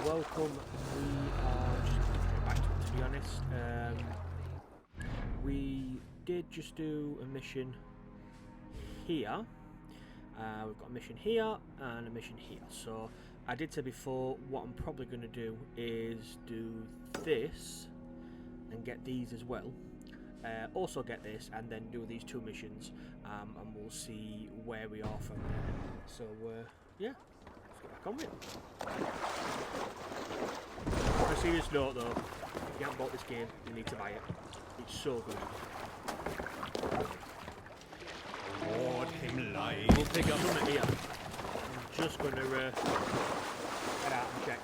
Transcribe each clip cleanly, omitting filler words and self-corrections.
welcome. We are just going to get back to be honest. We did just do a mission here. We've got a mission here and a mission here. So I did say before, what I'm probably going to do is do this and get these as well. Also get this and then do these two missions, and we'll see where we are from there. So yeah, let's get back on with it. On a serious note though, if you haven't bought this game, you need to buy it. It's so good. Lord him live. We'll pick up from it here. I'm just going to head out and check.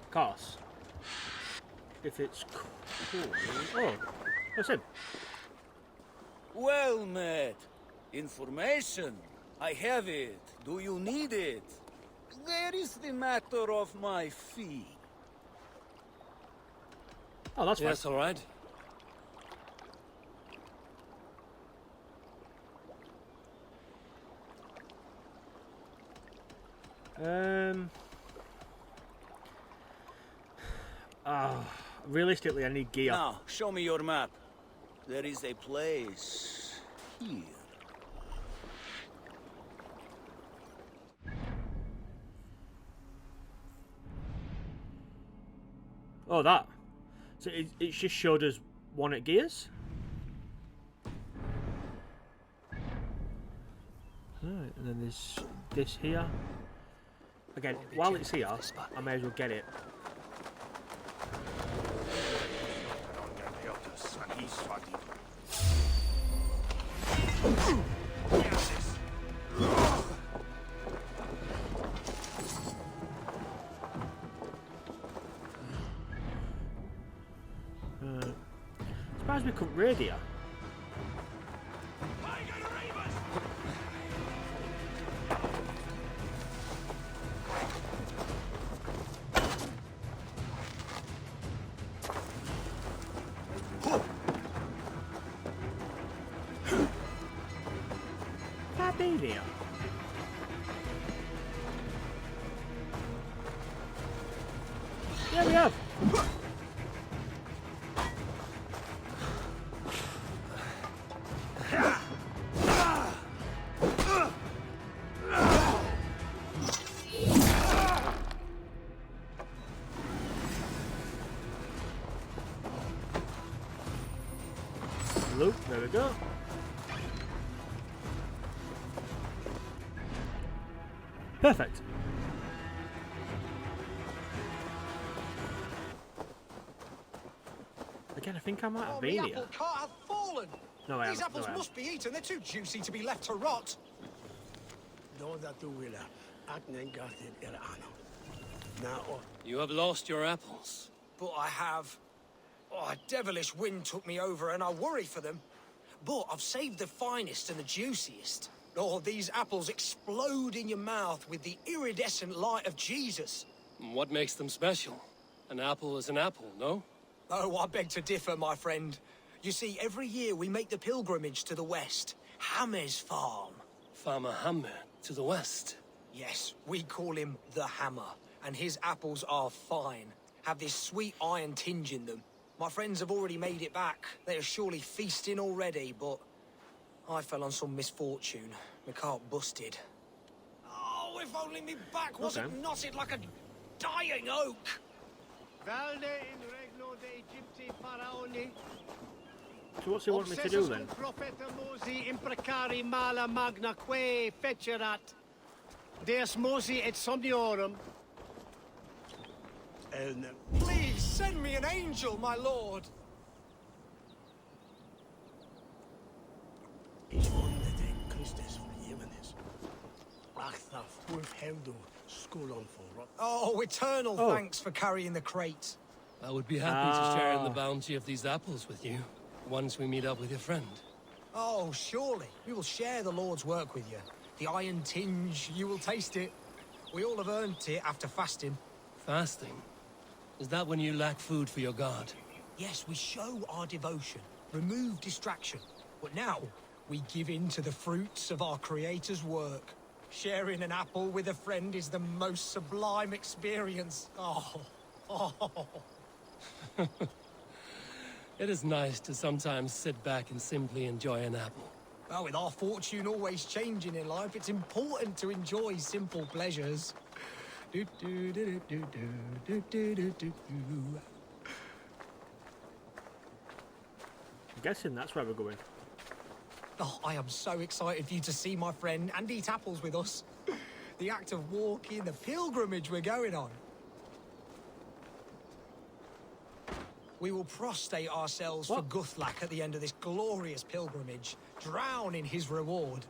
Of course, if it's cool. Oh, that's him. Well met. Information. I have it. Do you need it? There is the matter of my fee. Oh, that's fine. Yes, all right. Realistically, I need gear. Now, show me your map. There is a place here. Oh, that. So it's just showed us one at gears. Right, and then there's this here. Again, while it's here, I may as well get it. Surprised we couldn't raid here. Here. Yeah, we have. Loop, there we go. Perfect. Again, I think I might have been the here. apple cart hath fallen. No, I These haven't. apples No, must be eaten. They're too juicy to be left to rot. You have lost your apples. But I have. Oh, a devilish wind took me over and I worry for them. But I've saved the finest and the juiciest. Oh, these apples explode in your mouth with the iridescent light of Jesus. What makes them special? An apple is an apple, no? Oh, I beg to differ, my friend. You see, every year we make the pilgrimage to the west. Hammer's farm. Farmer Hammer to the west. Yes, we call him the Hammer. And his apples are fine. Have this sweet iron tinge in them. My friends have already made it back. They are surely feasting already, but I fell on some misfortune. My cart busted. Oh, if only me back wasn't knotted like a dying oak. So what's he want me to do then? Please send me an angel, my lord. Oh, eternal thanks for carrying the crate. I would be happy to share in the bounty of these apples with you, once we meet up with your friend. Oh, surely. We will share the Lord's work with you. The iron tinge, you will taste it. We all have earned it after fasting. Fasting? Is that when you lack food for your god? Yes, we show our devotion, remove distraction. But now, we give in to the fruits of our Creator's work. Sharing an apple with a friend is the most sublime experience. Oh. It is nice to sometimes sit back and simply enjoy an apple. Well, with our fortune always changing in life, it's important to enjoy simple pleasures. I'm guessing that's where we're going. Oh, I am so excited for you to see my friend and eat apples with us. The act of walking, the pilgrimage we're going on. We will prostrate ourselves for Guthlac at the end of this glorious pilgrimage, drown in his reward.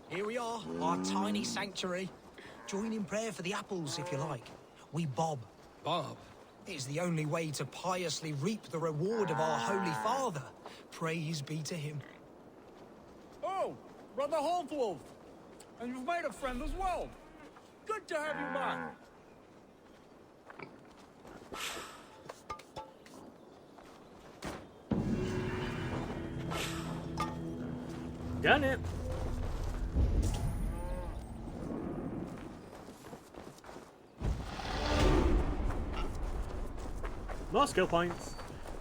Here we are, our tiny sanctuary. Join in prayer for the apples, if you like. We bob. Bob? It is the only way to piously reap the reward of our Holy Father. Praise be to him. Oh, Brother Holtwolf. And you've made a friend as well. Good to have you back. Done it. More skill points.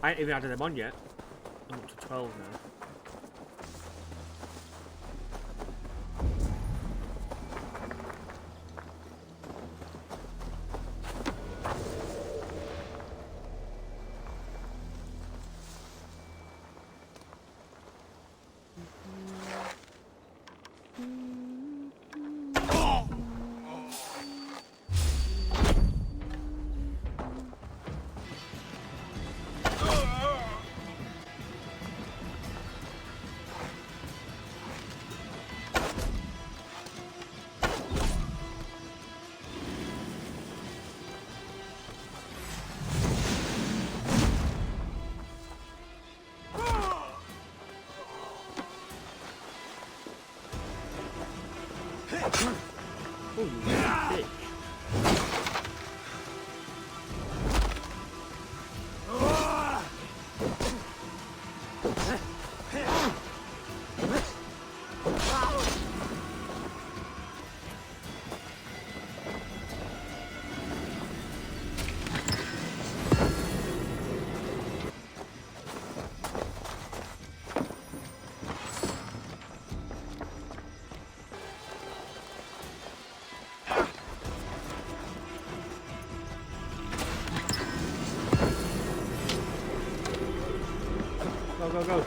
I ain't even added them on yet. I'm up to 12 now. Oh, you bitch. Go, go, go.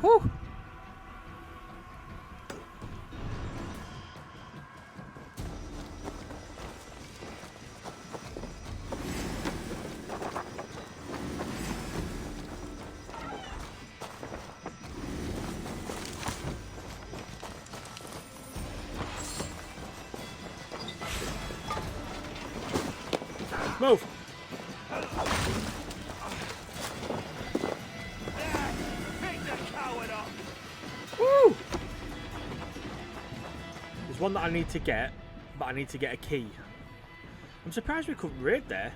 Whew. Move! Woo! There's one that I need to get, but I need to get a key. I'm surprised we couldn't raid there.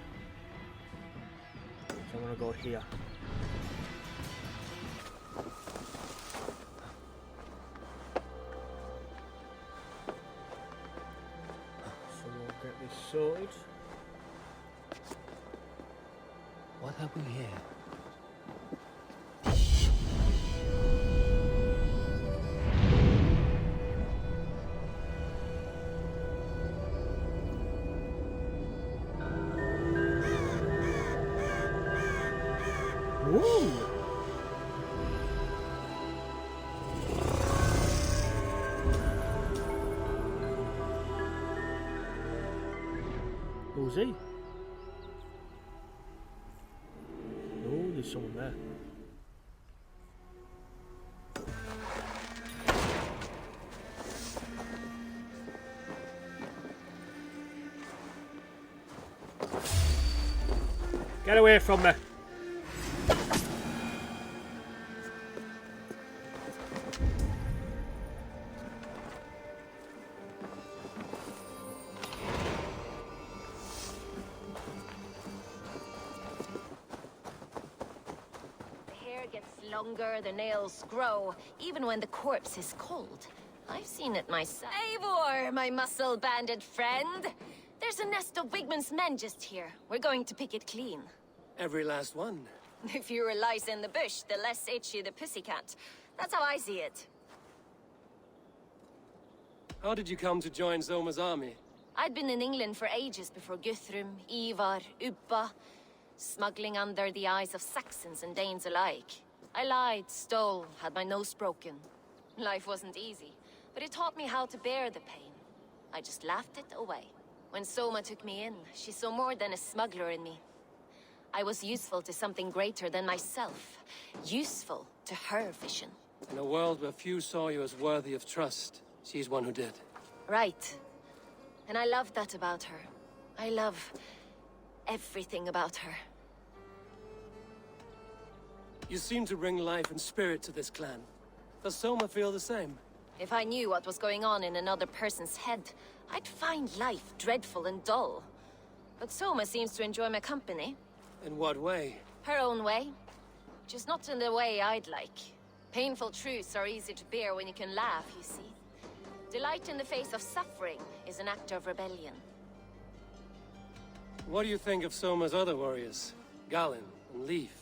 So I'm gonna go here. So we'll get this sorted. What have we here? Ooh! Who's he? Oh, there's someone there. Get away from me! gets longer, the nails grow, even when the corpse is cold. I've seen it myself. Eivor, my muscle-banded friend! There's a nest of Wigman's men just here. We're going to pick it clean. Every last one. The fewer lice in the bush, the less itchy the pussycat. That's how I see it. How did you come to join Zoma's army? I'd been in England for ages before Guthrum, Ivar, Ubba, smuggling under the eyes of Saxons and Danes alike. I lied, stole, had my nose broken. Life wasn't easy, but it taught me how to bear the pain. I just laughed it away. When Soma took me in, she saw more than a smuggler in me. I was useful to something greater than myself. Useful to her vision. In a world where few saw you as worthy of trust, she's one who did. Right. And I love that about her. I love everything about her. You seem to bring life and spirit to this clan. Does Soma feel the same? If I knew what was going on in another person's head, I'd find life dreadful and dull. But Soma seems to enjoy my company. In what way? Her own way. Just not in the way I'd like. Painful truths are easy to bear when you can laugh, you see. Delight in the face of suffering is an act of rebellion. What do you think of Soma's other warriors? Galen and Leaf?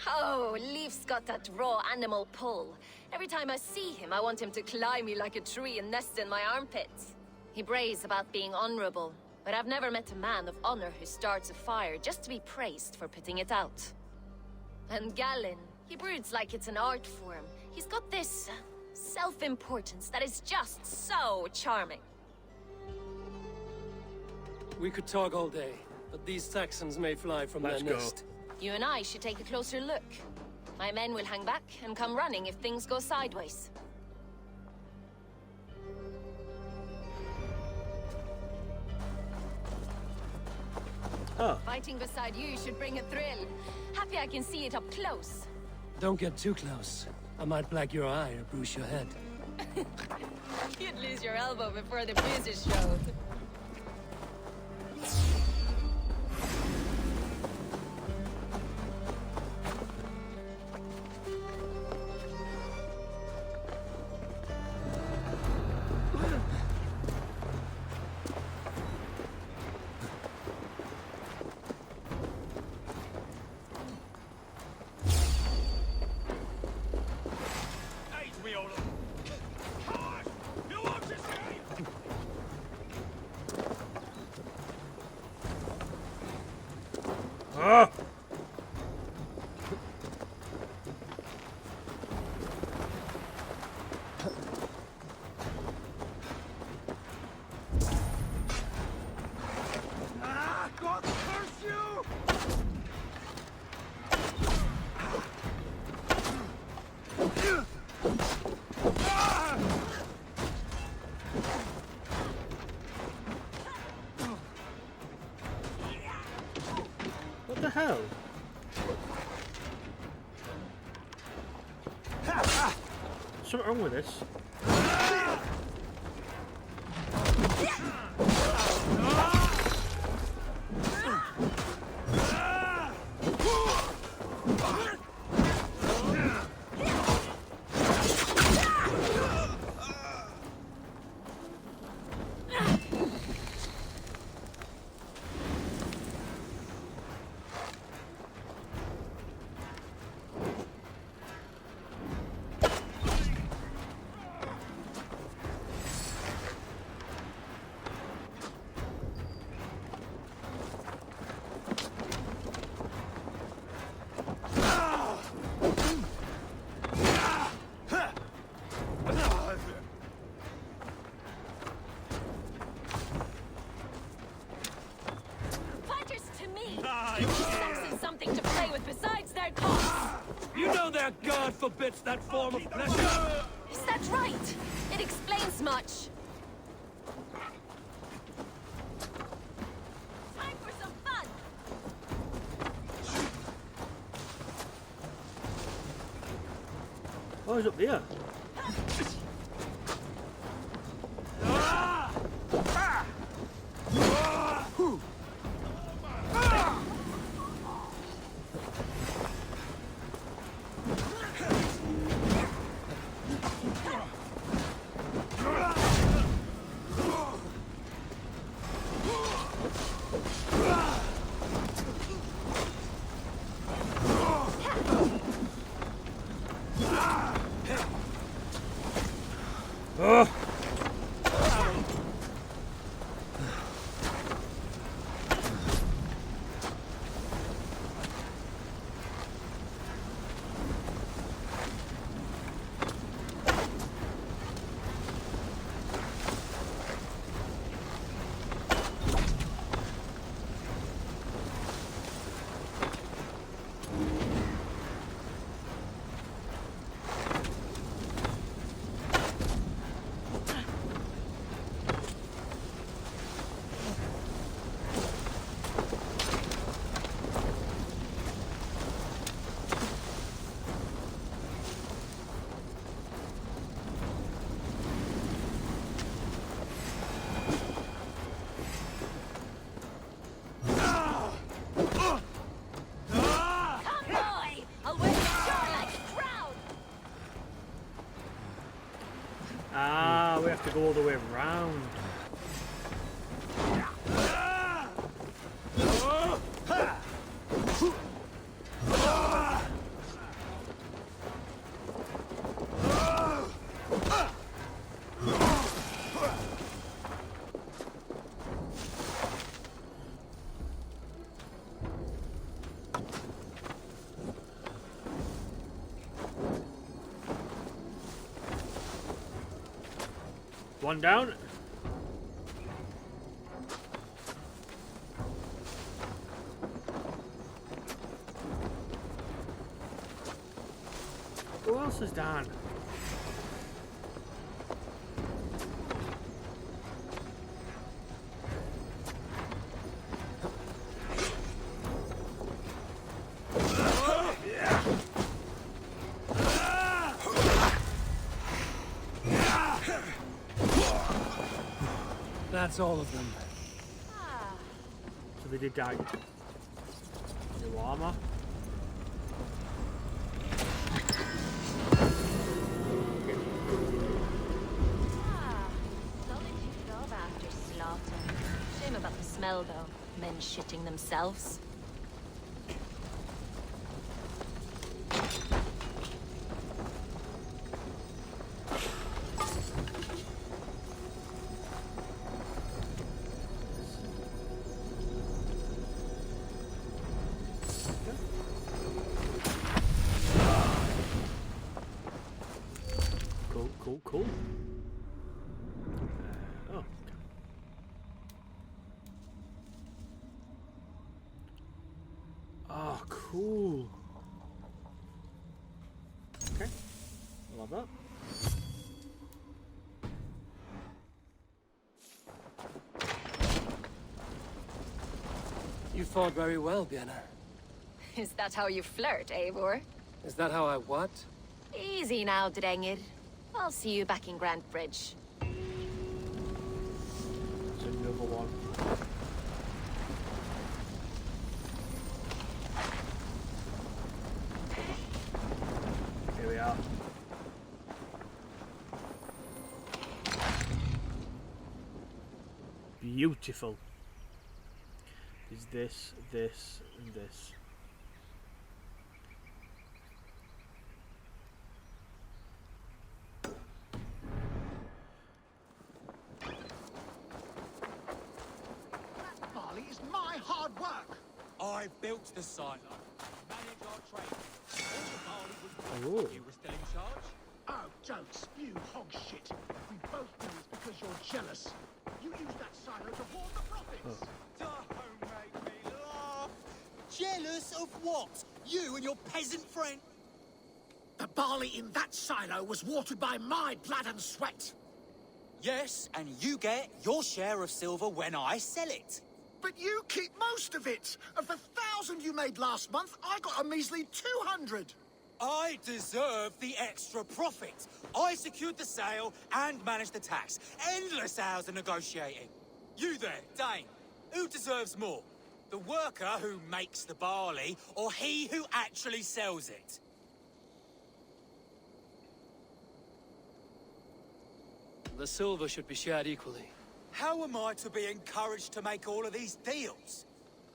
Oh, Leaf's got that raw animal pull. Every time I see him, I want him to climb me like a tree and nest in my armpits. He brays about being honorable, but I've never met a man of honor who starts a fire just to be praised for putting it out. And Galen, he broods like it's an art form. He's got this self-importance that is just so charming. We could talk all day, but these Saxons may fly from Let's their go. nest. You and I should take a closer look. My men will hang back and come running if things go sideways. Oh, Fighting beside you should bring a thrill. Happy I can see it up close. Don't get too close. I might black your eye or bruise your head. You'd lose your elbow before the bruises showed. ah! God curse you! What the hell? Something wrong with this? Fighters to me! Saxons something to play with besides their cause! You know their god forbids that form of pleasure! Is that right? It explains much. Time for some fun! Oh, he's up there. go all the way around. One down. Who else is down? That's all of them. So they did die. New armor. Solitude of after slaughter. Shame about the smell, though. Men shitting themselves. Cool. Oh. Oh, cool. Okay. I love that. You fought very well, Bianna. Is that how you flirt, Eivor? Is that how I what? Easy now, Drengir. I'll see you back in Grand Bridge. It's another one. Here we are. Beautiful. Is this, and this. Barley is my hard work. I built the silo, manage our trade. All the barley was Oh. you were still in charge. Oh, don't spew hog shit. We both know it's because you're jealous. You used that silo to hoard the profits. Don't make me laugh. Jealous of what? You and your peasant friend? The barley in that silo was watered by my blood and sweat. Yes, and you get your share of silver when I sell it. But you keep most of it. Of the 1,000 you made last month, I got a measly 200. I deserve the extra profit. I secured the sale and managed the tax. Endless hours of negotiating. You there, Dane. Who deserves more? The worker who makes the barley, or he who actually sells it? The silver should be shared equally. How am I to be encouraged to make all of these deals?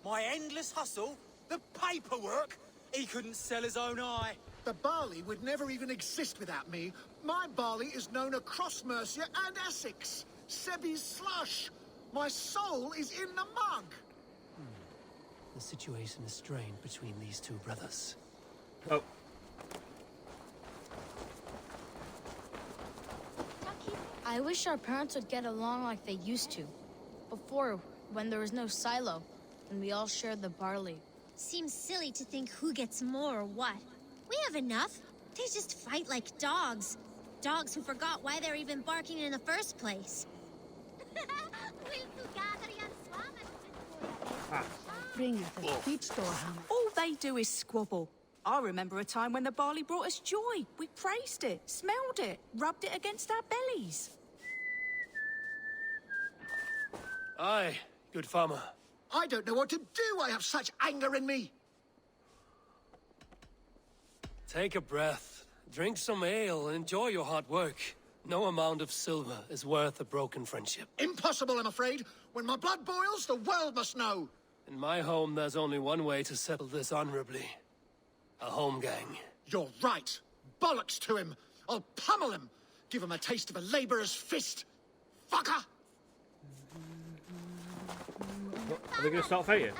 My endless hustle? The paperwork? He couldn't sell his own eye. The barley would never even exist without me. My barley is known across Mercia and Essex. Sebi's slush. My soul is in the mug. The situation is strained between these two brothers. Oh. I wish our parents would get along like they used to. Before, when there was no silo, and we all shared the barley. Seems silly to think who gets more or what. We have enough. They just fight like dogs. Dogs who forgot why they're even barking in the first place. All they do is squabble. I remember a time when the barley brought us joy. We praised it, smelled it, rubbed it against our bellies. Aye, good farmer. I don't know what to do. I have such anger in me. Take a breath, drink some ale, and enjoy your hard work. No amount of silver is worth a broken friendship. Impossible, I'm afraid. When my blood boils, the world must know. In my home, there's only one way to settle this honorably. A home gang. You're right. Bollocks to him. I'll pummel him. Give him a taste of a labourer's fist. Fucker! Are they going to start fighting?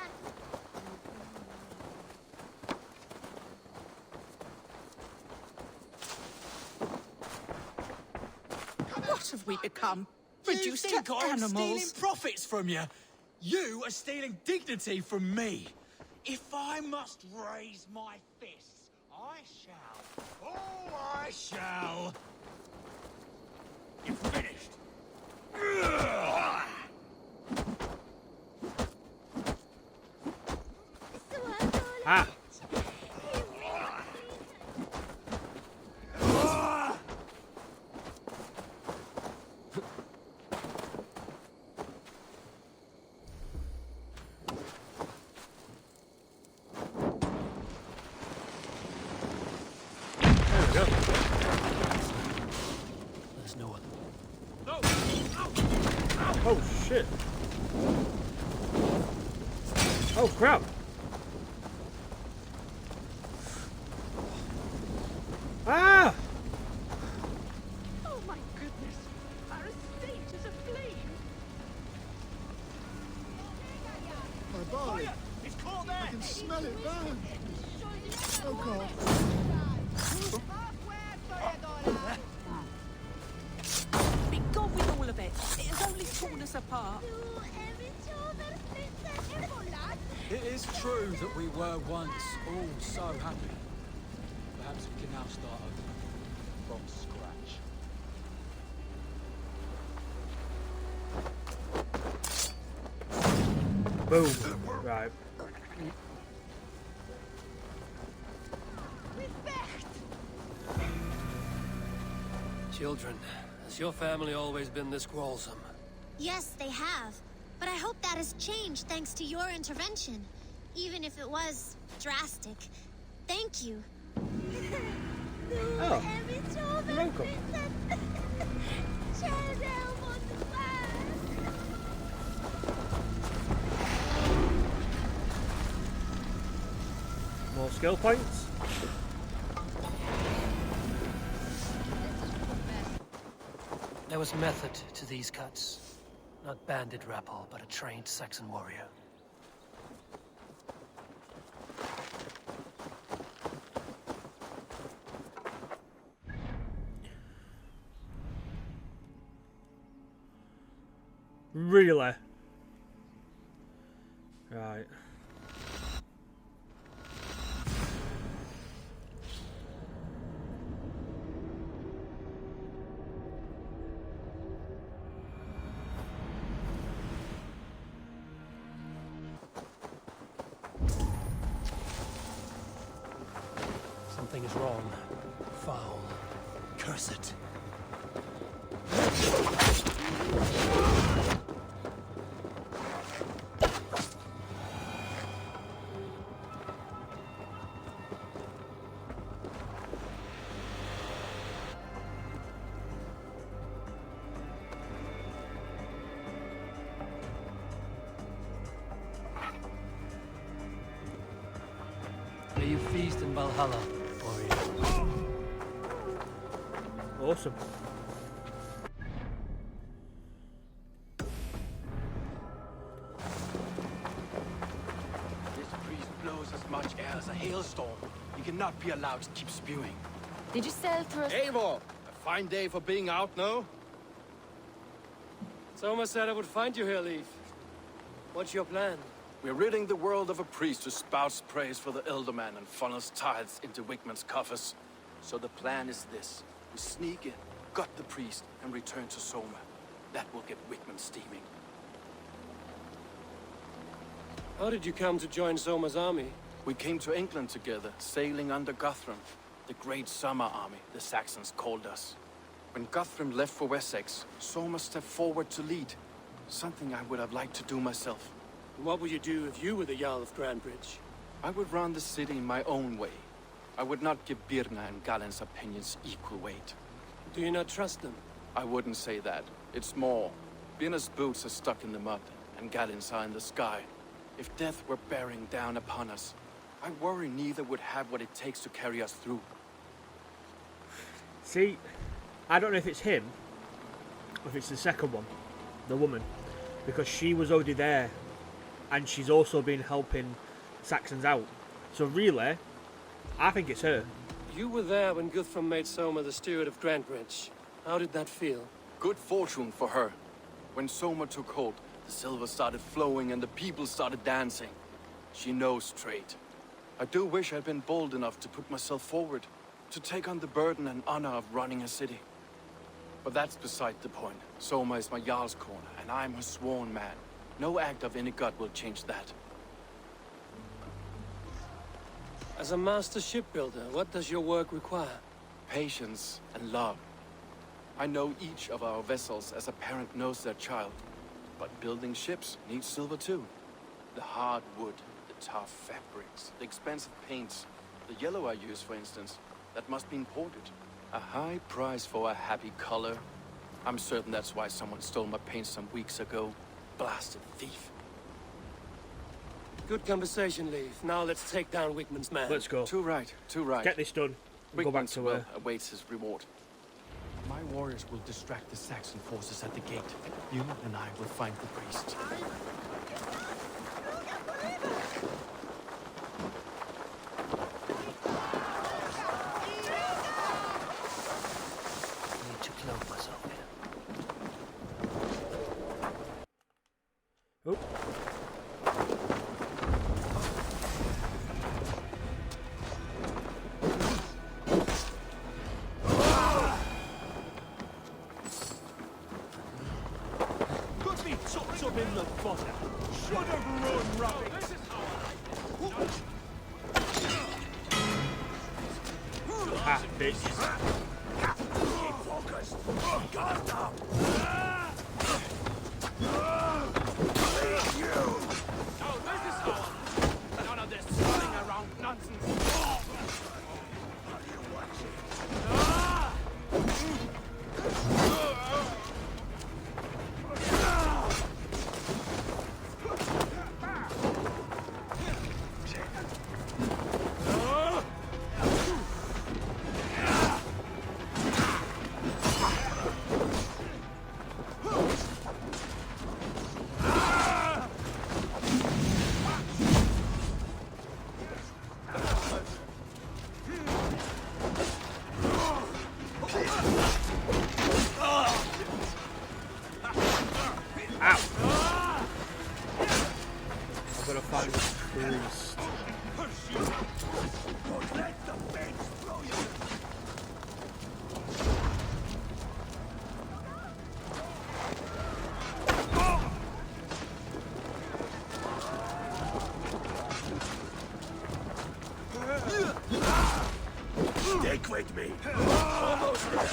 What have we become? You Reduced think to I'm animals? stealing profits from you? You are stealing dignity from me. If I must raise my fists, I shall. Oh, I shall. You're finished. Ah! There's no one. Oh shit! Oh crap! Ah! Oh my goodness! Our estate is aflame! My barley. It's caught there. I can smell it burn. Oh god. Be gone with all of it! It has only torn us apart! It is true that we were once all so happy. Perhaps we can now start over from scratch. Boom! Right. Children, has your family always been this quarrelsome? Yes, they have. But I hope that has changed thanks to your intervention. Even if it was drastic. Thank you. Oh, you're welcome. More skill points. There was method to these cuts. Not bandit rabble, but a trained Saxon warrior. Really? Right. Something is wrong. Foul. Curse it. May you feast in Valhalla, warrior. Awesome. This priest blows as much air as a hailstorm. He cannot be allowed to keep spewing. Did you sell through? Eivor! A fine day for being out, no? Soma said I would find you here, Leaf. What's your plan? We're ridding the world of a priest who spouts praise for the Elderman and funnels tithes into Wickman's coffers. So the plan is this. We sneak in, gut the priest, and return to Soma. That will get Wickman steaming. How did you come to join Soma's army? We came to England together, sailing under Guthrum. The Great Summer Army, the Saxons called us. When Guthrum left for Wessex, Soma stepped forward to lead. Something I would have liked to do myself. What would you do if you were the Jarl of Grandbridge? I would run the city in my own way. I would not give Birna and Galen's opinions equal weight. Do you not trust them? I wouldn't say that. It's more. Binner's boots are stuck in the mud, and Galen's are in the sky. If death were bearing down upon us, I worry neither would have what it takes to carry us through. See, I don't know if it's him, or if it's the second one, the woman, because she was already there, and she's also been helping Saxons out. So really, I think it's her. You were there when Guthrum made Soma the steward of Grantbridge. How did that feel? Good fortune for her. When Soma took hold, the silver started flowing and the people started dancing. She knows trade. I do wish I'd been bold enough to put myself forward, to take on the burden and honor of running a city. But that's beside the point. Soma is my Jarl's corner, and I'm her sworn man. No act of any god will change that. As a master shipbuilder, what does your work require? Patience and love. I know each of our vessels as a parent knows their child. But building ships needs silver too. The hard wood, the tough fabrics, the expensive paints. The yellow I use, for instance, that must be imported. A high price for a happy color. I'm certain that's why someone stole my paint some weeks ago. Blasted thief. Good conversation, Leif. Now let's take down Wigman's man. Let's go. Too right, too right. Get this done. We'll go back to her. Awaits his reward. My warriors will distract the Saxon forces at the gate. You and I will find the priest. I need to cloak myself here. Oh. In the bottom. Should have run rapid. Ah, bitch. Keep focused. Guard down. Leave you. Oh, this is all. None of this running around nonsense. Are you watching? Stick with me. Almost there.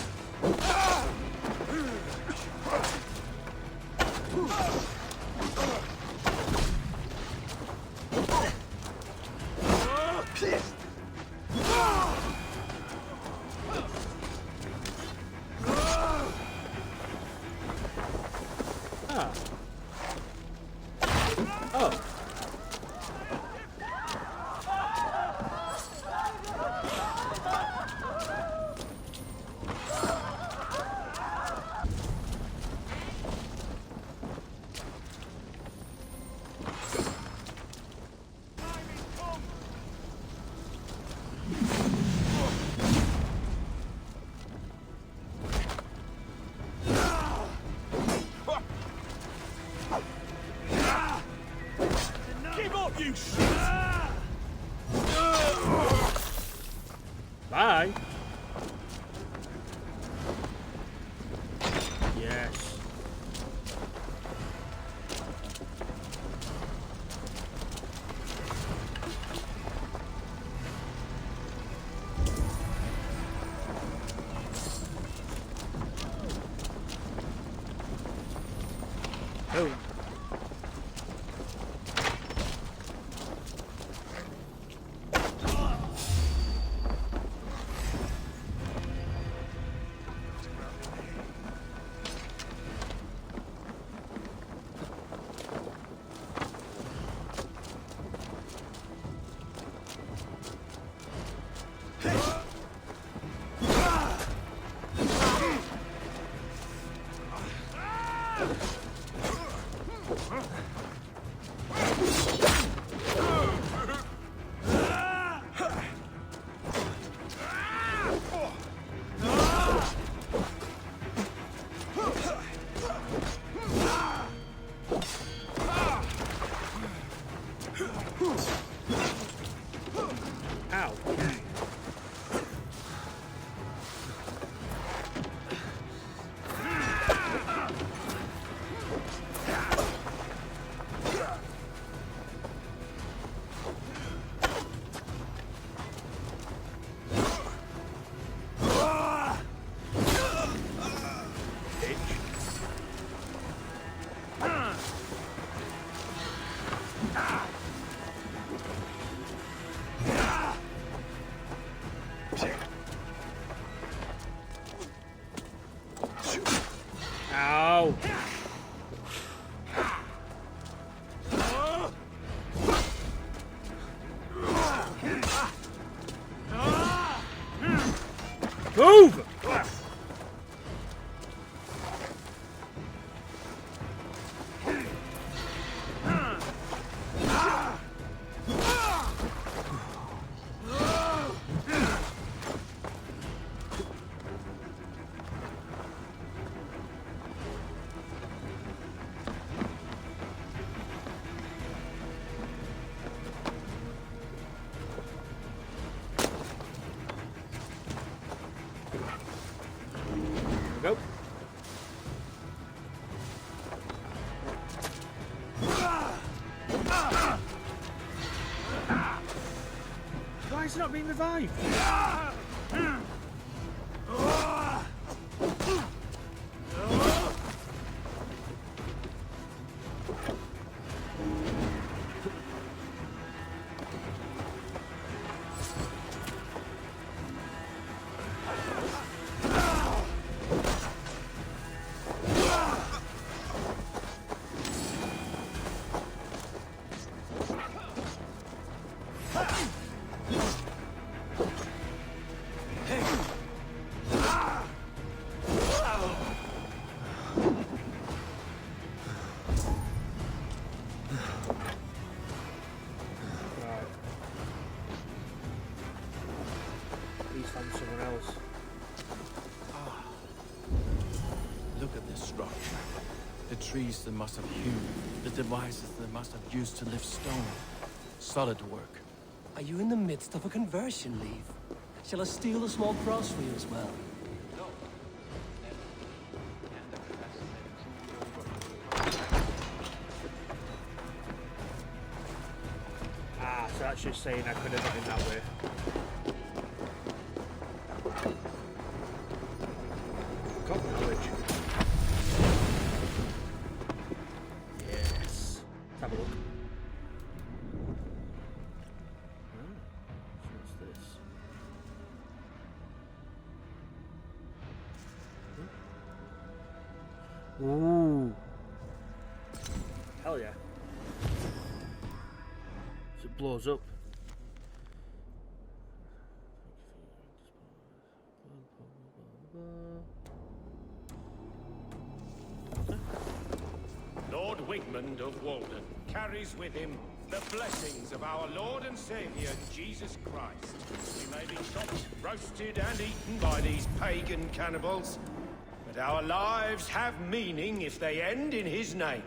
You shit! Bye. Yes. Oh. Ow. Ow! Move! Go. Why is it not being revived? Someone else. Look at this structure. The trees they must have hewn, the devices they must have used to lift stone. Solid work. Are you in the midst of a conversion, Leaf? Shall I steal a small cross for you as well? Ah, so that's just saying I could have got in that way. Got knowledge. Yes. Let's have a look. So what's this? Ooh. Hell yeah. So it blows up. Lord Wigmund of Walden carries with him the blessings of our Lord and Saviour, Jesus Christ. We may be chopped, roasted and eaten by these pagan cannibals, but our lives have meaning if they end in his name.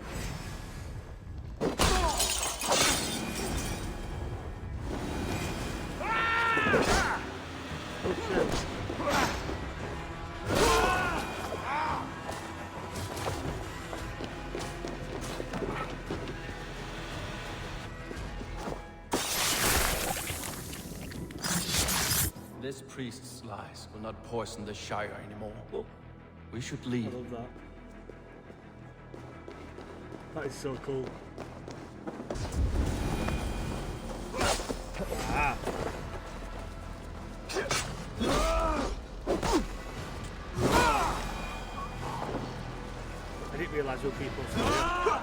This priest's lies will not poison the Shire anymore. We should leave. I love that. That is so cool. Ah. I didn't realise what people said.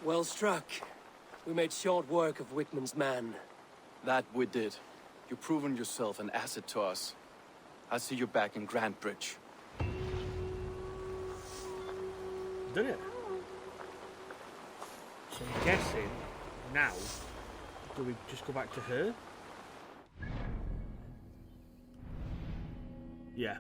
Well struck. We made short work of Wickman's man. That we did. You've proven yourself an asset to us. I'll see you back in Grantbridge. Did it? So I'm guessing now, do we just go back to her? Yeah.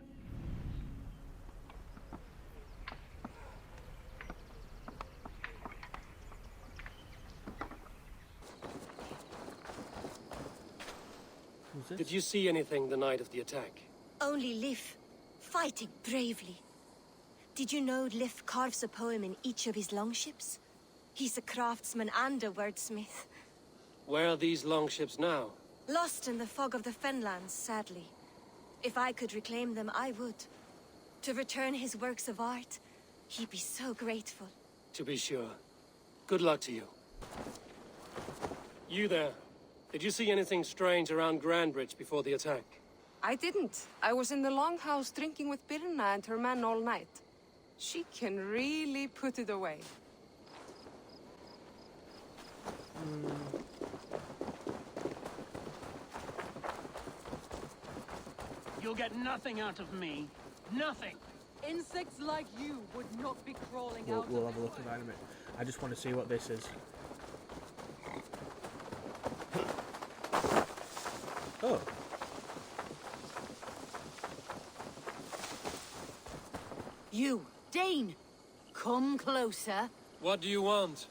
Did you see anything the night of the attack? Only Lif, fighting bravely. Did you know Lif carves a poem in each of his longships? He's a craftsman and a wordsmith. Where are these longships now? Lost in the fog of the Fenlands, sadly. If I could reclaim them, I would. To return his works of art, he'd be so grateful. To be sure. Good luck to you. You there. Did you see anything strange around Grantbridge before the attack? I didn't. I was in the longhouse drinking with Birna and her man all night. She can really put it away. You'll get nothing out of me. Nothing. Insects like you would not be crawling out We'll of have a look at that in a minute. I just want to see what this is. Oh. You, Dane, come closer. What do you want?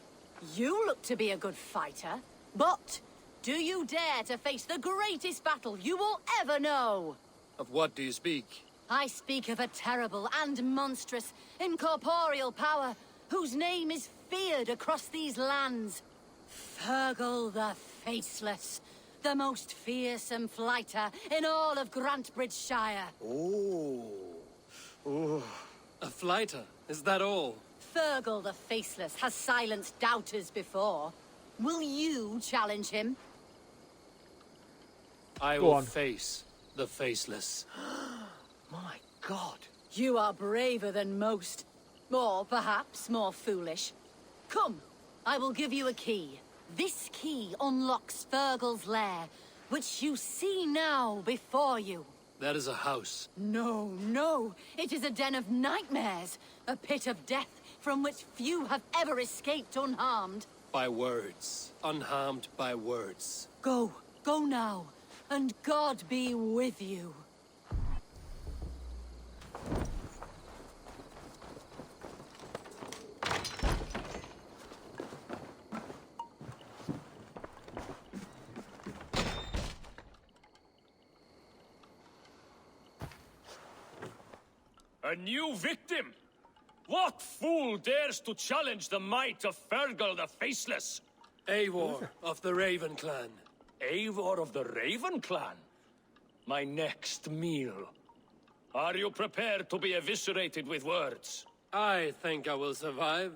You look to be a good fighter, but do you dare to face the greatest battle you will ever know? Of what do you speak? I speak of a terrible and monstrous, incorporeal power whose name is feared across these lands. Fergal the Faceless, the most fearsome fighter in all of Grantbridgeshire. Oh. Oh. A fighter? Is that all? Fergal the Faceless has silenced doubters before. Will you challenge him? I will face the Faceless. My God. You are braver than most. Or perhaps more foolish. Come, I will give you a key. This key unlocks Fergal's lair, which you see now before you. That is a house. No, no. It is a den of nightmares. A pit of death from which few have ever escaped unharmed. By words. Unharmed by words. Go. Go now. And God be with you. A new victim? What fool dares to challenge the might of Fergal the Faceless? Eivor of the Raven Clan. Eivor of the Raven Clan? My next meal. Are you prepared to be eviscerated with words? I think I will survive.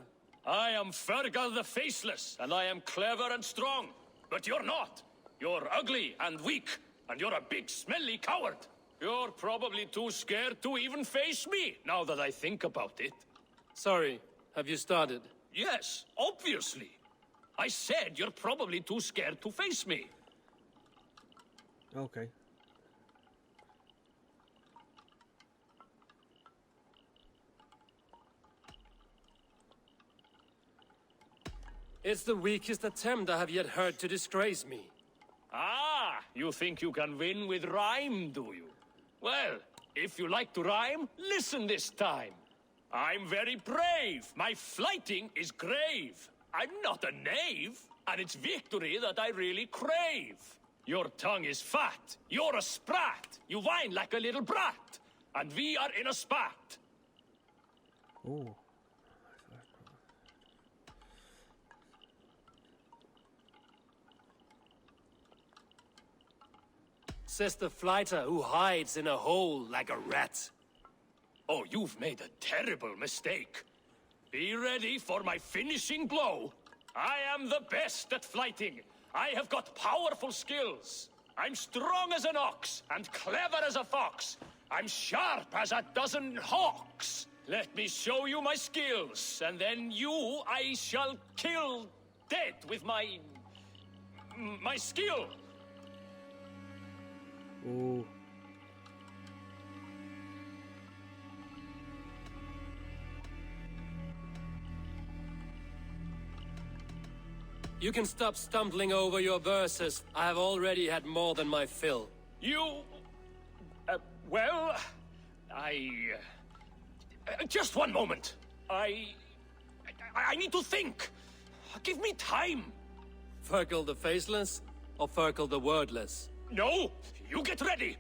I am Fergal the Faceless, and I am clever and strong. But you're not. You're ugly and weak, and you're a big smelly coward. You're probably too scared to even face me, now that I think about it. Sorry, have you started? Yes, obviously. I said you're probably too scared to face me. Okay. It's the weakest attempt I have yet heard to disgrace me. Ah, you think you can win with rhyme, do you? Well, if you like to rhyme, listen this time. I'm very brave. My flighting is grave. I'm not a knave, and it's victory that I really crave. Your tongue is fat. You're a sprat. You whine like a little brat. And we are in a spat. Ooh. Says the fighter who hides in a hole like a rat. Oh, you've made a terrible mistake. Be ready for my finishing blow. I am the best at flighting. I have got powerful skills. I'm strong as an ox and clever as a fox. I'm sharp as a dozen hawks. Let me show you my skills, and then you I shall kill dead with my skill. Ooh. You can stop stumbling over your verses. I have already had more than my fill. You... well... I... just one moment. I need to think. Give me time. Ferkel the Faceless, or Ferkel the Wordless? No, you get ready.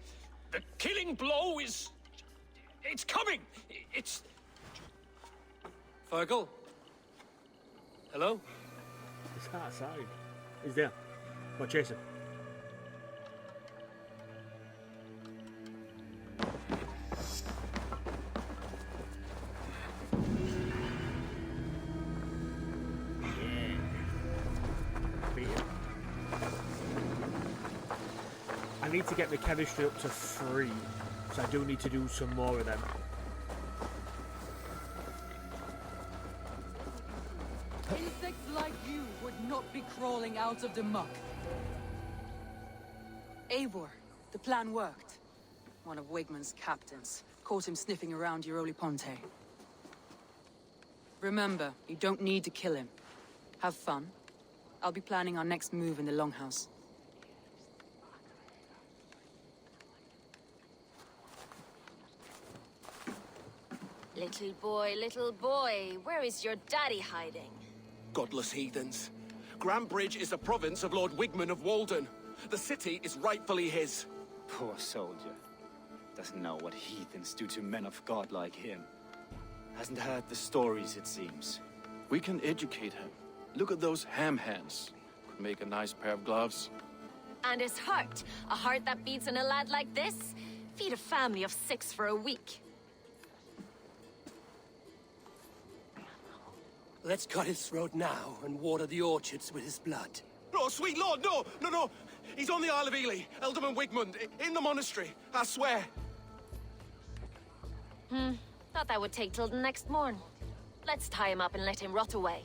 The killing blow is... it's coming. It's... Ferkel? Hello? He's outside. He's there. Go chase him. I need to get the chemistry up to 3, so I do need to do some more of them. Insects like you would not be crawling out of the muck. Eivor, the plan worked. One of Wigmund's captains caught him sniffing around Euroli Ponte. Remember, you don't need to kill him. Have fun. I'll be planning our next move in the Longhouse. Little boy, where is your daddy hiding? Godless heathens. Grambridge is a province of Lord Wigmund of Walden. The city is rightfully his. Poor soldier. Doesn't know what heathens do to men of God like him. Hasn't heard the stories, it seems. We can educate him. Look at those ham hands. Could make a nice pair of gloves. And his heart. A heart that beats in a lad like this? Feed a family of 6 for a week. Let's cut his throat now and water the orchards with his blood. Oh, sweet lord, no! No! He's on the Isle of Ely, Ealdorman Wigmund, in the monastery, I swear. Thought that would take till the next morn. Let's tie him up and let him rot away.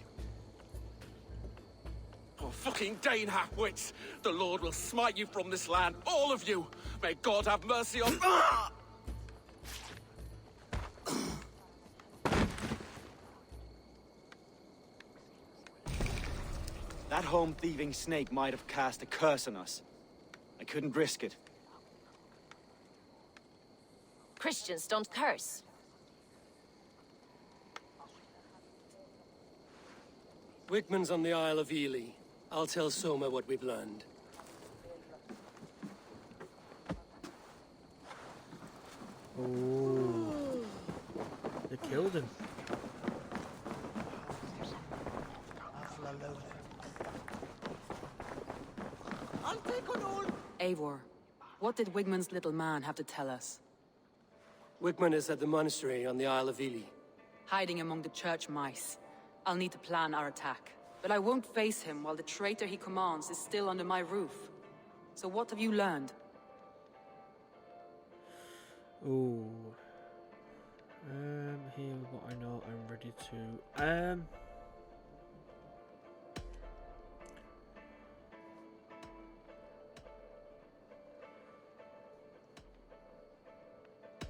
Oh, fucking Dane halfwits! The Lord will smite you from this land, all of you! May God have mercy on... That home-thieving snake might have cast a curse on us. I couldn't risk it. Christians don't curse. Wigmund's on the Isle of Ely. I'll tell Soma what we've learned. Oh, they killed him. I'll take on all. Eivor, what did Wigmund's little man have to tell us? Wigmund is at the monastery on the Isle of Ely. Hiding among the church mice. I'll need to plan our attack. But I won't face him while the traitor he commands is still under my roof. So what have you learned? Ooh. Here's what I know I'm ready to.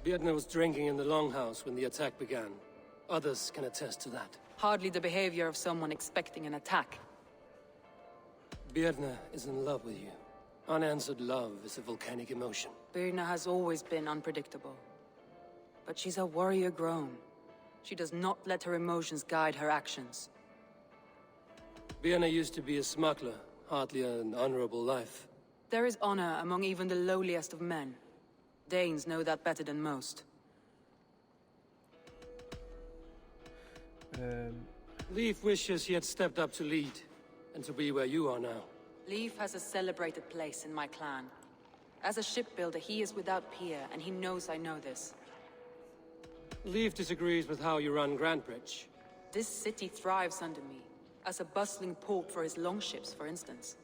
Björn was drinking in the Longhouse when the attack began. Others can attest to that. Hardly the behavior of someone expecting an attack. Björn is in love with you. Unanswered love is a volcanic emotion. Birna has always been unpredictable. But she's a warrior grown. She does not let her emotions guide her actions. Björn used to be a smuggler, hardly an honorable life. There is honor among even the lowliest of men. Danes know that better than most. Leif wishes he had stepped up to lead, and to be where you are now. Leif has a celebrated place in my clan. As a shipbuilder, he is without peer, and he knows I know this. Leif disagrees with how you run Grantbridge. This city thrives under me, as a bustling port for his longships, for instance.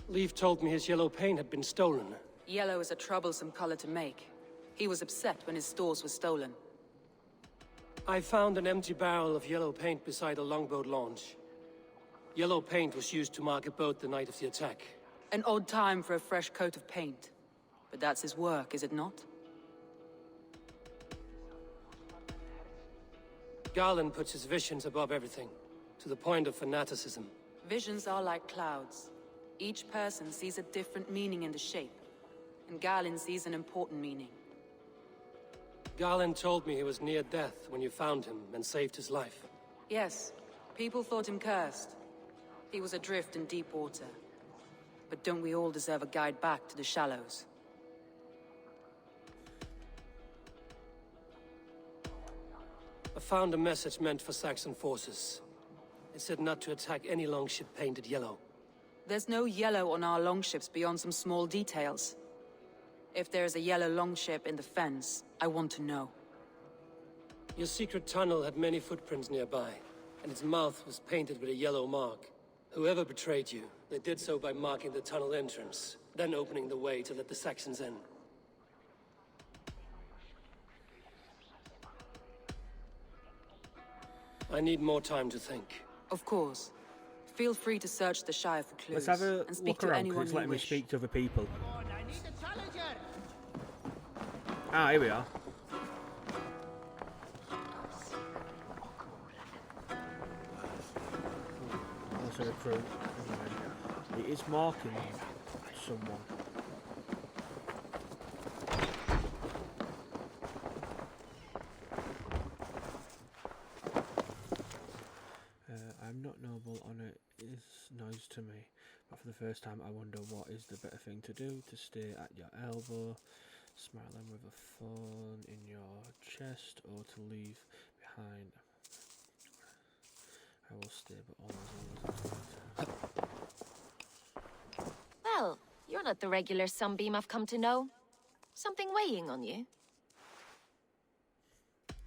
Leif told me his yellow paint had been stolen. Yellow is a troublesome color to make, He was upset when his stores were stolen. I found an empty barrel of yellow paint beside a longboat launch. Yellow paint was used to mark a boat the night of the attack. An odd time for a fresh coat of paint. But that's his work, is it not? Garland puts his visions above everything, to the point of fanaticism. Visions are like clouds. Each person sees a different meaning in the shape. And Galen sees an important meaning. Garland told me he was near death when you found him and saved his life. Yes, people thought him cursed. He was adrift in deep water. But don't we all deserve a guide back to the shallows? I found a message meant for Saxon forces. It said not to attack any longship painted yellow. There's no yellow on our longships beyond some small details. If there's a yellow longship in the fens, I want to know. Your secret tunnel had many footprints nearby, and its mouth was painted with a yellow mark. Whoever betrayed you, they did so by marking the tunnel entrance, then opening the way to let the Saxons in. I need more time to think. Of course. Feel free to search the Shire for clues. Let's have a and speak look to around, anyone because it's letting you me wish. speak to other people. Ah, here we are. That's a recruit. It is marking someone. I'm not noble on it is noise to me, but for the first time I wonder what is the better thing to do, to stay at your elbow, smiling with a phone in your chest, or to leave behind. I will stay, but always Well, you're not the regular Sunbeam I've come to know. Something weighing on you?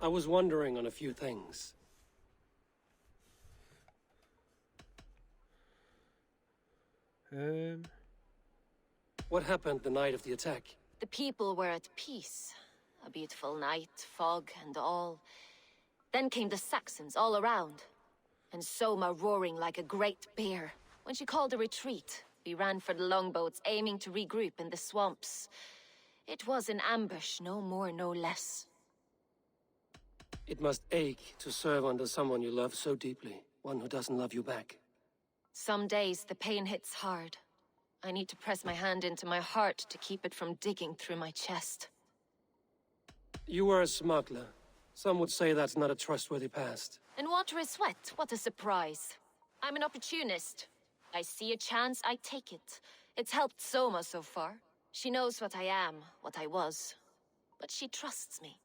I was wondering on a few things. What happened the night of the attack? The people were at peace. A beautiful night, fog and all. Then came the Saxons all around. And Soma roaring like a great bear. When she called a retreat, we ran for the longboats, aiming to regroup in the swamps. It was an ambush, no more, no less. It must ache to serve under someone you love so deeply, one who doesn't love you back. Some days the pain hits hard. I need to press my hand into my heart to keep it from digging through my chest. You were a smuggler. Some would say that's not a trustworthy past. And water is wet, what a surprise. I'm an opportunist. I see a chance, I take it. It's helped Soma so far. She knows what I am, what I was. But she trusts me.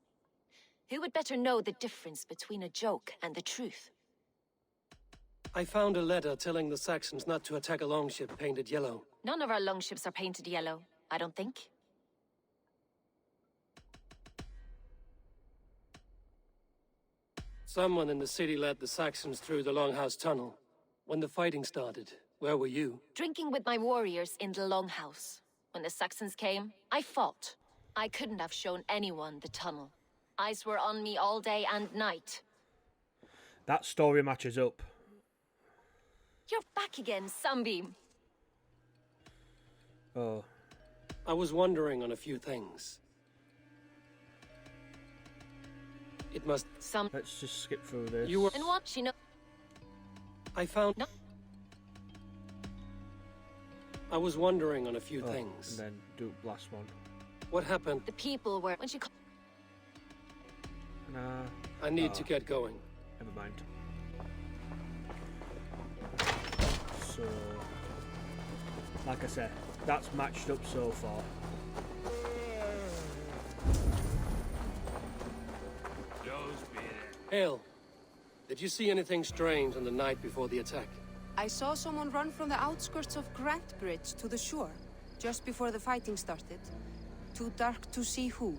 Who would better know the difference between a joke and the truth? I found a letter telling the Saxons not to attack a longship painted yellow. None of our longships are painted yellow, I don't think. Someone in the city led the Saxons through the Longhouse Tunnel. When the fighting started, where were you? Drinking with my warriors in the Longhouse. When the Saxons came, I fought. I couldn't have shown anyone the tunnel. Eyes were on me all day and night. That story matches up. You're back again, Sunbeam. Oh. I was wondering on a few things. It must... Let's just skip through this. You were... And what she know... I found... No. I was wondering on a few things. And then do last one. What happened? The people were... When she... Nah. I need to get going. Never mind. So... Like I said, that's matched up so far. Hale, did you see anything strange on the night before the attack? I saw someone run from the outskirts of Grant Bridge to the shore, just before the fighting started. Too dark to see who.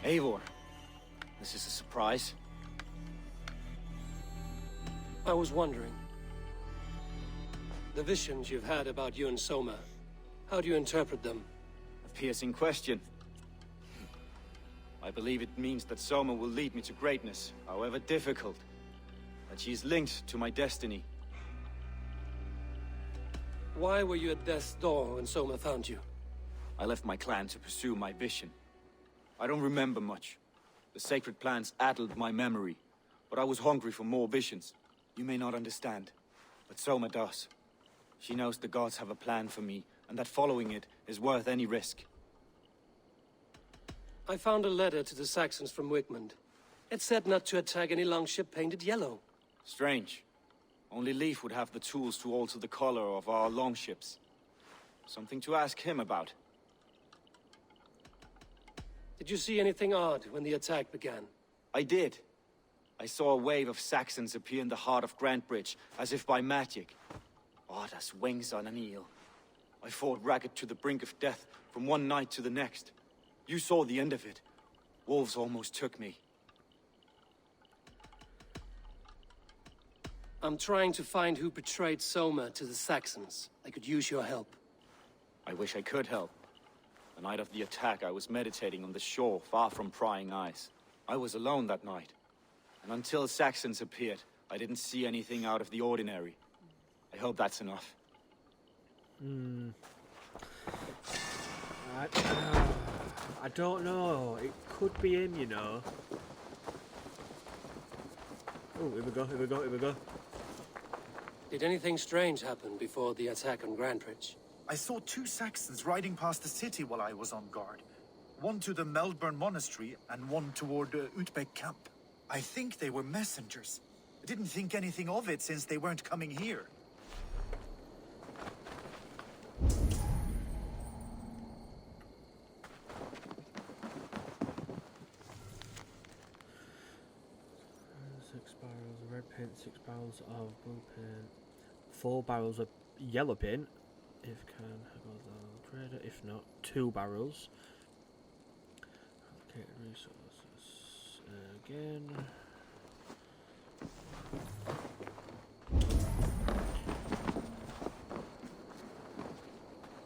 Eivor, this is a surprise. I was wondering. The visions you've had about you and Soma, how do you interpret them? A piercing question. I believe it means that Soma will lead me to greatness, however difficult. That she is linked to my destiny. Why were you at death's door when Soma found you? I left my clan to pursue my vision. I don't remember much. The sacred plans addled my memory, but I was hungry for more visions. You may not understand, but Soma does. She knows the gods have a plan for me, and that following it is worth any risk. I found a letter to the Saxons from Wickmund. It said not to attack any longship painted yellow. Strange. Only Leif would have the tools to alter the color of our longships. Something to ask him about. Did you see anything odd when the attack began? I did. I saw a wave of Saxons appear in the heart of Grantbridge, as if by magic. Odd as wings on an eel. I fought ragged to the brink of death from one night to the next. You saw the end of it. Wolves almost took me. I'm trying to find who betrayed Soma to the Saxons. I could use your help. I wish I could help. The night of the attack, I was meditating on the shore, far from prying eyes. I was alone that night. And until Saxons appeared, I didn't see anything out of the ordinary. I hope that's enough. I don't know. It could be him, you know. Oh, here we go, here we go, here we go. Did anything strange happen before the attack on Grantbridge? I saw 2 Saxons riding past the city while I was on guard. One to the Melbourne Monastery and one toward Utbeck Camp. I think they were messengers. I didn't think anything of it since they weren't coming here. Six barrels of red paint, 6 barrels of blue paint, 4 barrels of yellow paint. If can, trader. If not, 2 barrels. Okay, resources again.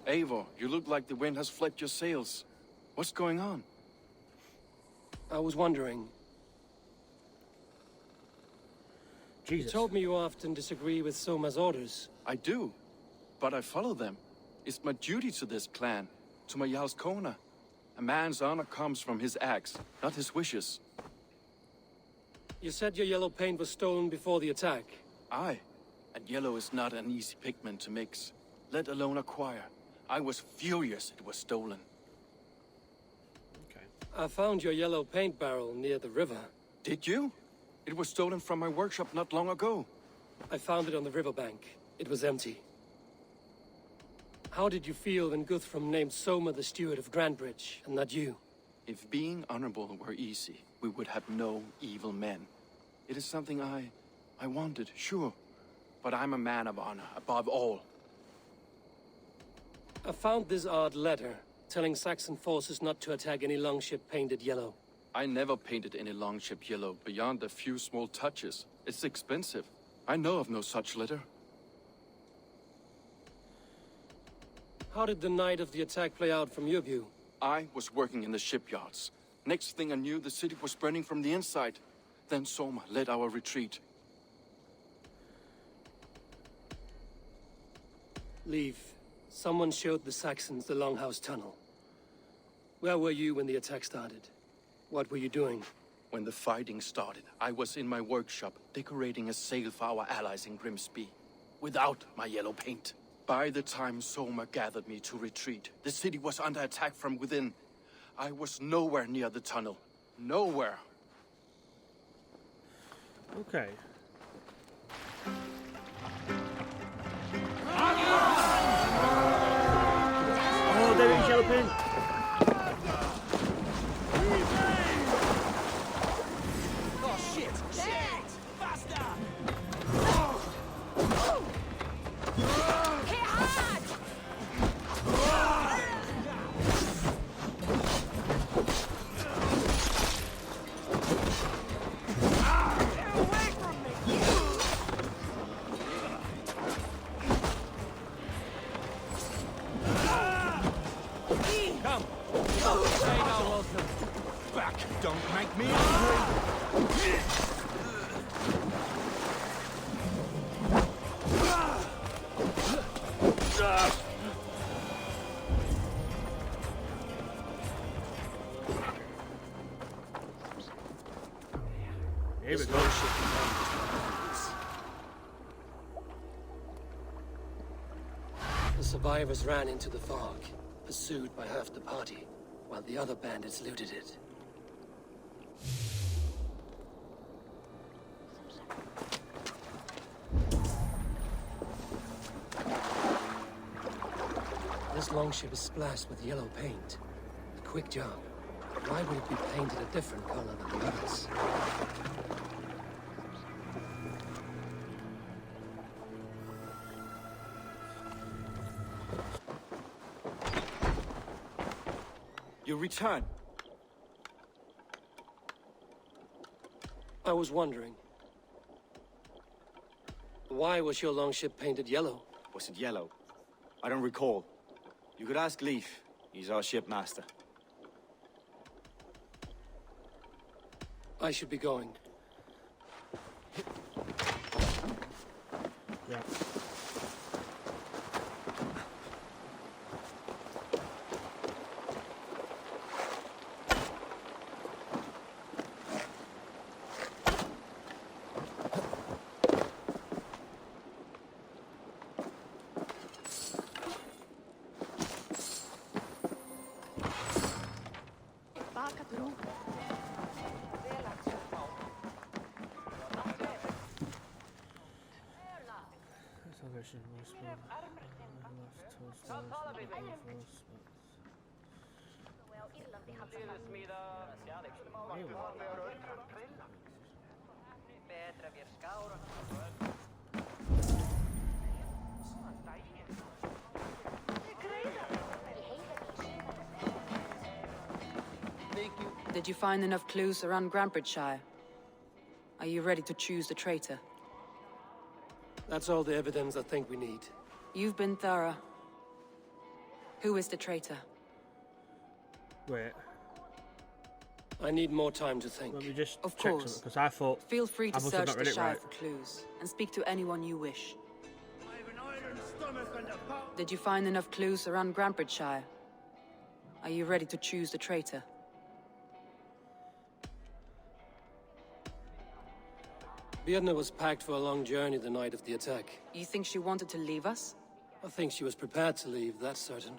Eivor, you look like the wind has flecked your sails. What's going on? I was wondering. Jesus. You told me you often disagree with Soma's orders. I do, but I follow them. It's my duty to this clan, to my Jarl's Kona. A man's honor comes from his acts, not his wishes. You said your yellow paint was stolen before the attack. Aye, and yellow is not an easy pigment to mix, let alone acquire. I was furious it was stolen. Okay. I found your yellow paint barrel near the river. Did you? It was stolen from my workshop not long ago. I found it on the riverbank. It was empty. How did you feel when Guthrum named Soma the steward of Grantbridge, and not you? If being honorable were easy, we would have no evil men. It is something I wanted, sure. But I'm a man of honor, above all. I found this odd letter, telling Saxon forces not to attack any longship painted yellow. I never painted any longship yellow beyond a few small touches. It's expensive. I know of no such letter. How did the night of the attack play out from your view? I was working in the shipyards. Next thing I knew, the city was burning from the inside. Then Soma led our retreat. Leave. Someone showed the Saxons the Longhouse Tunnel. Where were you when the attack started? What were you doing? When the fighting started, I was in my workshop, decorating a sail for our allies in Grimsby. Without my yellow paint. By the time Soma gathered me to retreat, the city was under attack from within. I was nowhere near the tunnel. Nowhere. Okay. Oh, there is yellow paint. Oh shit! Shit! Faster! Here we go. The survivors ran into the fog, pursued by half the party, while the other bandits looted it. This longship is splashed with yellow paint. A quick job. Why would it be painted a different color than the others? You return. I was wondering. Why was your longship painted yellow? Was it yellow? I don't recall. You could ask Leif. He's our shipmaster. I should be going. Yeah. Did you find enough clues around Grantbridgeshire? Are you ready to choose the traitor? That's all the evidence I think we need. You've been thorough. Who is the traitor? Wait. I need more time to think. Let me just Of check course. something, because I thought Feel free to I must have search not the read it Shire right. for clues, and speak to anyone you wish. Did you find enough clues around Grantbridgeshire? Are you ready to choose the traitor? Birna was packed for a long journey the night of the attack. You think she wanted to leave us? I think she was prepared to leave, that's certain.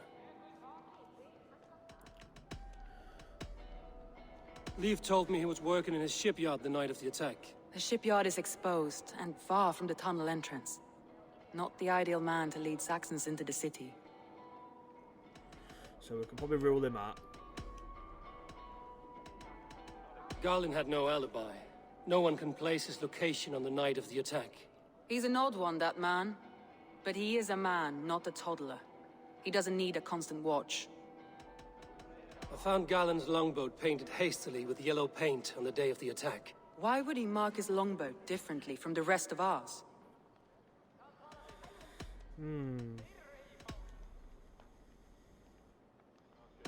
Leif told me he was working in his shipyard the night of the attack. The shipyard is exposed and far from the tunnel entrance. Not the ideal man to lead Saxons into the city. So we can probably rule him out. Garlin had no alibi. No one can place his location on the night of the attack. He's an odd one, that man. But he is a man, not a toddler. He doesn't need a constant watch. I found Garland's longboat painted hastily with yellow paint on the day of the attack. Why would he mark his longboat differently from the rest of ours?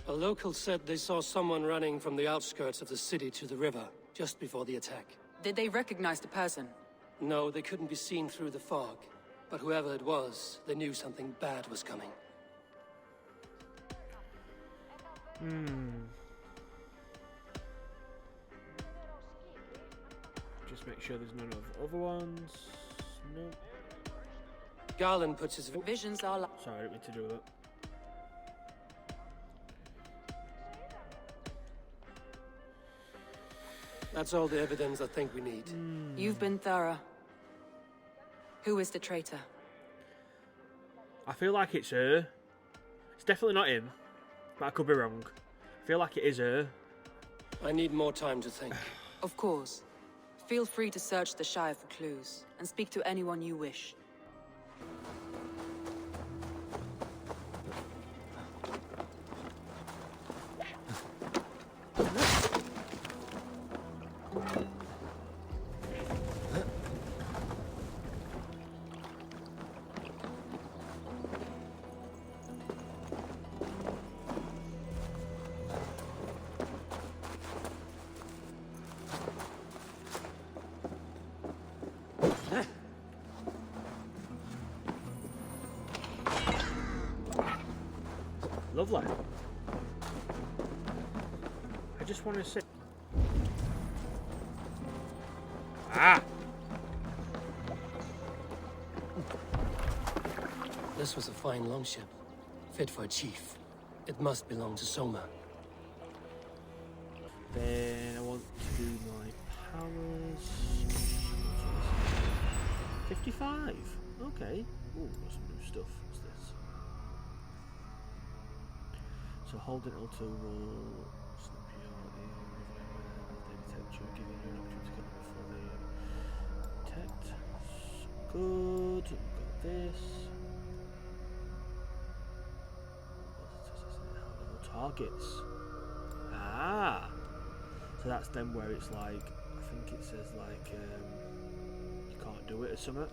A local said they saw someone running from the outskirts of the city to the river, just before the attack. Did they recognize the person? No, they couldn't be seen through the fog. But whoever it was, they knew something bad was coming. Just make sure there's none of other ones. No. Garland puts his visions are like... Sorry, I didn't mean to do that. That's all the evidence I think we need. You've been thorough. Who is the traitor? I feel like it's her. It's definitely not him, but I could be wrong. I feel like it is her. I need more time to think. Of course. Feel free to search the Shire for clues, and speak to anyone you wish. Lovely. I just want to sit. Ah! This was a fine longship, fit for a chief. It must belong to Soma. Then I want to do my powers. 55. Okay. Ooh, got some new stuff. What's this? So hold it L2 will snap you out in they detect you, giving you an opportunity to get before they detect. Good. We've got this. Targets. Ah. So that's then where it's like, I think it says like you can't do it or something.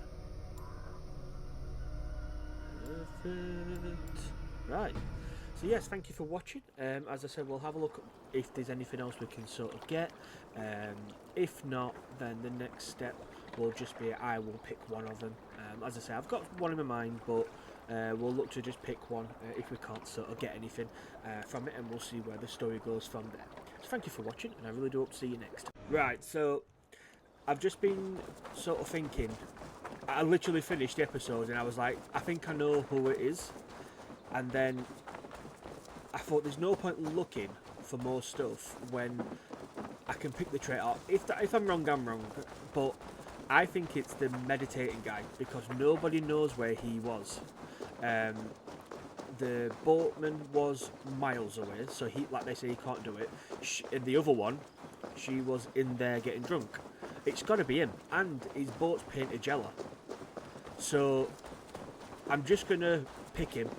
Perfect. Right. So yes, thank you for watching. As I said, we'll have a look at if there's anything else we can sort of get. If not, then the next step will just be I will pick one of them. As I say, I've got one in my mind, but we'll look to just pick one if we can't sort of get anything from it, and we'll see where the story goes from there. So thank you for watching, and I really do hope to see you next. Right, so I've just been sort of thinking. I literally finished the episode, and I was like, I think I know who it is, and then I thought there's no point looking for more stuff when I can pick the trait up. If I'm wrong, I'm wrong, but I think it's the meditating guy, because nobody knows where he was. The boatman was miles away, so he, like they say, he can't do it. And the other one, she was in there getting drunk. It's got to be him, and his boat's painted yellow. So I'm just gonna pick him,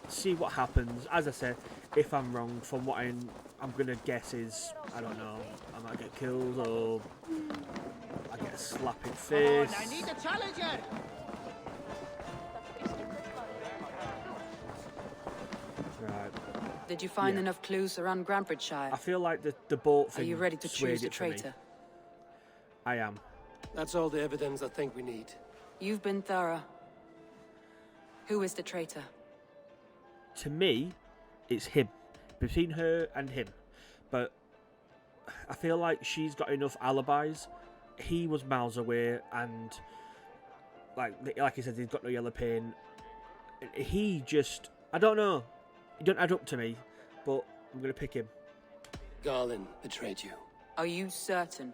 see what happens. As I said, if I'm wrong, from what I'm gonna guess is, I don't know, I might get killed or I get a slap in face. I need a challenger. Right. Did you find enough clues around Grantbridgeshire? I feel like the boat thing. Are you ready to choose a it for me. traitor? I am. That's all the evidence I think we need. You've been thorough. Who is the traitor? To me, it's him. Between her and him. But I feel like she's got enough alibis. He was miles away, and like I said, he's got no yellow paint. He just, I don't know. He don't add up to me, but I'm gonna pick him. Garland betrayed you. Are you certain?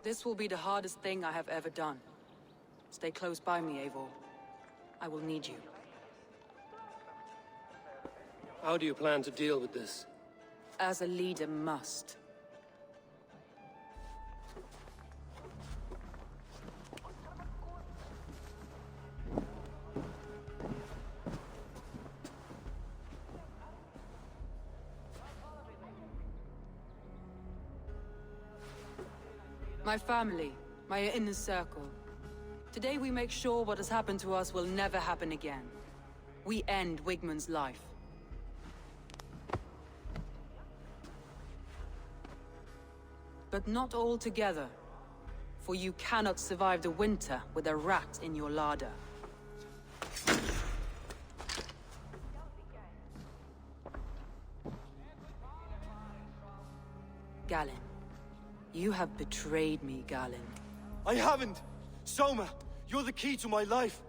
This will be the hardest thing I have ever done. Stay close by me, Eivor. I will need you. How do you plan to deal with this? As a leader must. My family, my inner circle. Today we make sure what has happened to us will never happen again. We end Wigmund's life. But not all together, for you cannot survive the winter with a rat in your larder. Galen, you have betrayed me, Galen. I haven't! Soma, you're the key to my life.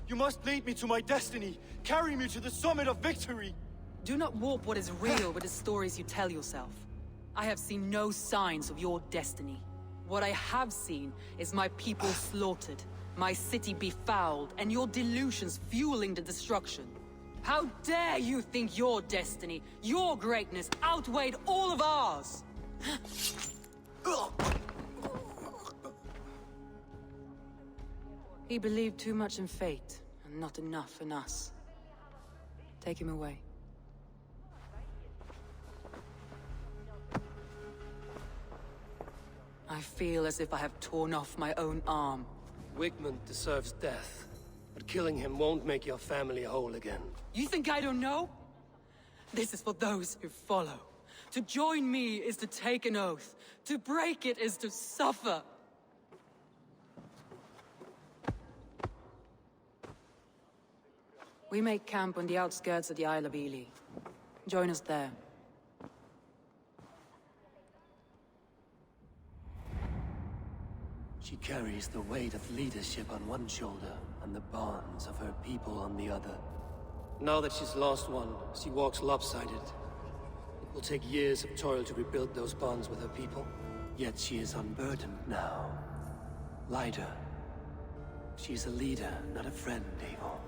You must lead me to my destiny. Carry me to the summit of victory. Do not warp what is real with the stories you tell yourself. I have seen no signs of your destiny. What I have seen is my people slaughtered, my city befouled, and your delusions fueling the destruction. How dare you think your destiny, your greatness, outweighed all of ours? He believed too much in fate, and not enough in us. Take him away. I feel as if I have torn off my own arm. Wigmund deserves death, but killing him won't make your family whole again. You think I don't know? This is for those who follow. To join me is to take an oath. To break it is to suffer. We make camp on the outskirts of the Isle of Ely. Join us there. She carries the weight of leadership on one shoulder and the bonds of her people on the other. Now that she's lost one, she walks lopsided. It will take years of toil to rebuild those bonds with her people. Yet she is unburdened now. Lighter. She is a leader, not a friend, Eivor.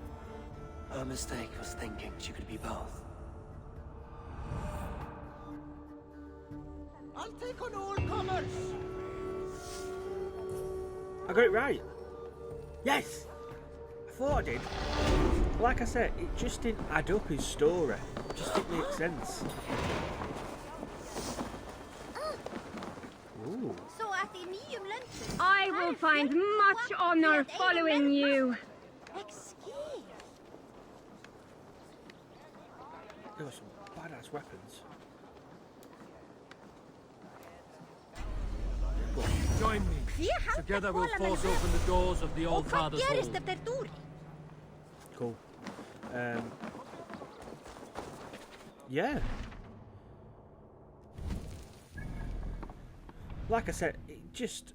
Her mistake was thinking she could be both. I'll take on all comers! I got it right. Yes! I thought I did. Like I said, it just didn't add up, his story. It just didn't make sense. Ooh. I will find much honor following you. There were some badass weapons. Join me. Together we'll force open the doors of the Old Father's Hall. Cool. Yeah. Like I said, it just...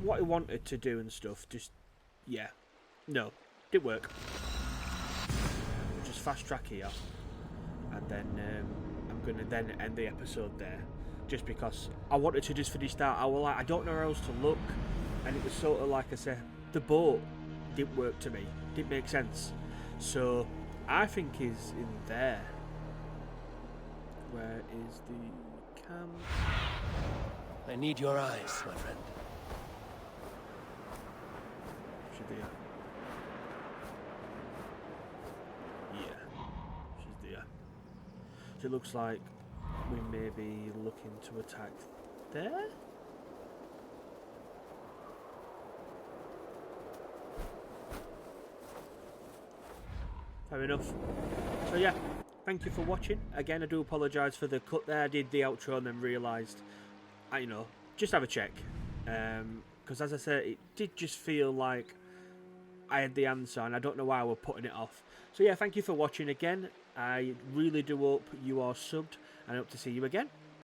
what he wanted to do and stuff, just... yeah. No. Didn't work. We'll just fast track here. And then I'm going to then end the episode there. Just because I wanted to just finish that. I was like, I don't know where else to look. And it was sort of like I said, the boat didn't work to me. Didn't make sense. So I think he's in there. Where is the camp? I need your eyes, my friend. She's there. Yeah. She's there. So it looks like we may be looking to attack there? Fair enough. So yeah, thank you for watching. Again, I do apologise for the cut there. I did the outro and then realised, you know, just have a check. Because as I said, it did just feel like I had the answer and I don't know why we're putting it off. So yeah, thank you for watching again. I really do hope you are subbed and I hope to see you again.